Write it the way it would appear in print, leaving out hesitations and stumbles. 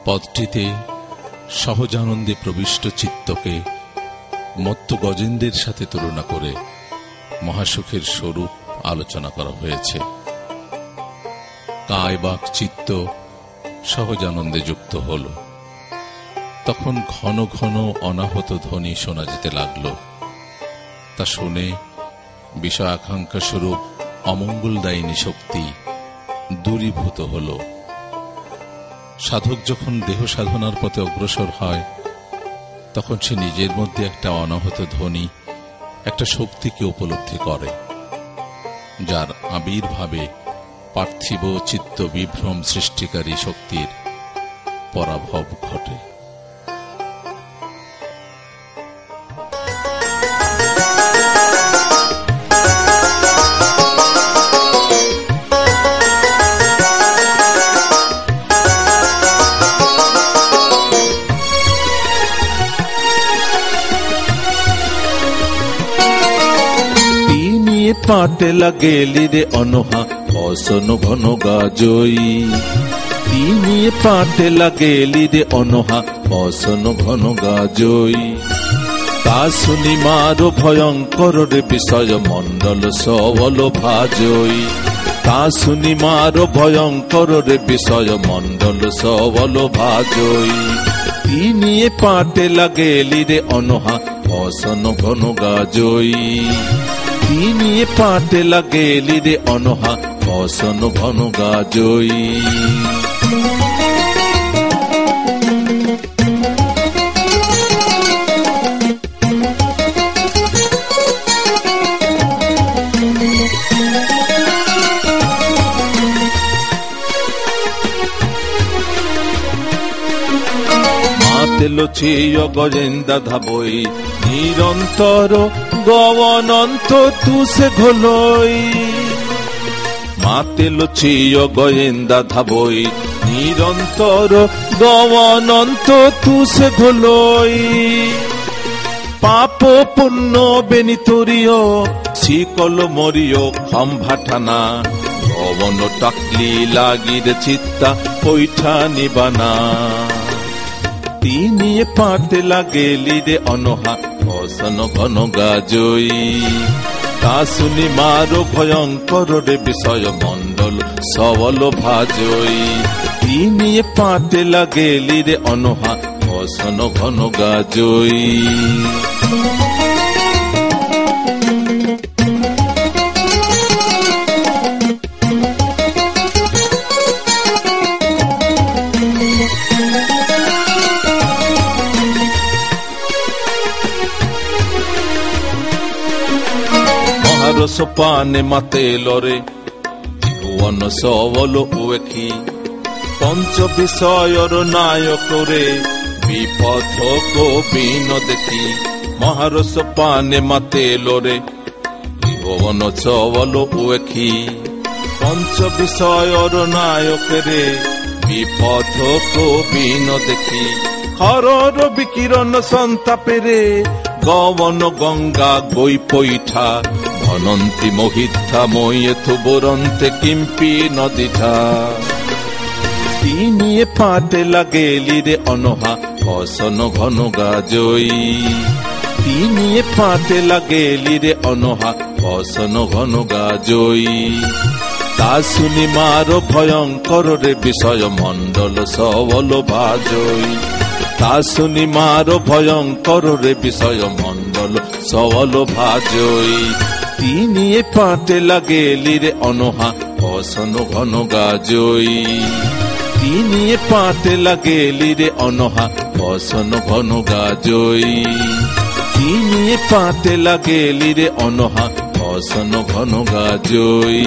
পদটিতে সহজানন্দে প্রবিষ্ট চিত্তকে মত্ত গজেন্দ্রের সাথে তুলনা করে মহাসুখের স্বরূপ আলোচনা করা হয়েছে। কায় বাক চিত্ত সহজানন্দে যুক্ত হল। তখন ঘন ঘন অনাহত ধ্বনি শোনা যেতে লাগল। তা শুনে বিষয় আকাঙ্ক্ষা স্বরূপ অমঙ্গলদায়িনী শক্তি দূরীভূত হল। সাধক যখন দেহ সাধনার পথে অগ্রসর হয়, তখন সে নিজের মধ্যে একটা অনাহত ধ্বনি, একটা শক্তিকে উপলব্ধি করে, যার আবির্ভাবে পার্থিব চিত্ত বিভ্রম সৃষ্টিকারী শক্তির পরাভব ঘটে। পাটে লাগেলি রে অনহা বসন ঘন গাজই। তিনি পাটে লাগেলি রে অনহা বসন ঘন গাজই। তা শুনি মারো ভয়ঙ্কর রে বিষয় মণ্ডল সবল ভাজই। তা শুনি মারো ভয়ঙ্কর রে বিষয় মণ্ডল সবল ভাজই। তিনি পাটে লাগেলি রে অনহা বসন ঘন গাজই। তিনি পাটে লাগেলি রে অনহা বসন ঘন গাজই। মাতেলো ছেয় গজেন্দা ধাবই নিরন্তর গবনন্ত তুসে ঘোলই। মাতে লুচিয় গোয়েন্দা ধাবই নিরন্তর গবনন্ত তুসে ঘোলই। পাপ পুণ্য বেনিতরীয় শিকল মরিয় খম্ভাঠানা। গবন টাকলি লাগির চিত্তা পৈঠা নিবানা। তিনি পাটে লাগেলি রে অনহা বসন ঘন গাজই। তা শুনি মারো ভয়ঙ্কর রে বিষয় মণ্ডল সবল ভাজই। তিনি পাটে লাগেলি রে অনহা বসন ঘন গাজই। সোপানে মাতে লরে ভুবন সবল উয়েখি। পঞ্চ বিষয়র নায়ক রে বিপথ কবিন দেখি। মহারস পানে মাতে লরে ভুবন সবল উয়েখি। পঞ্চ বিষয়র নায়ক রে বিপথ কবিন দেখি। হরর বিকিরণ সন্তাপে রে গবন গঙ্গা গই পৈঠা। অনন্তি মোহিতা ময়েথু বরন্তে কিম্পি নদীটা। তিনি পাটে লাগেলি রে অনহা বসন ঘন গাজই। তিনি পাটে লাগেলি রে অনহা বসন ঘন গাজই। তা শুনি মারো ভয়ঙ্কর রে বিষয় মণ্ডল সবল ভাজই। তা শুনি মারো ভয়ঙ্কর রে বিষয় মণ্ডল সবল ভাজই। তিনি পাটে লাগেলি রে অনহা বসন ঘন গাজই। তিনি পাটে লাগেলি রে অনহা বসন ঘন গাজই। তিনি পাটে লাগেলি রে অনহা বসন ঘন গাজই।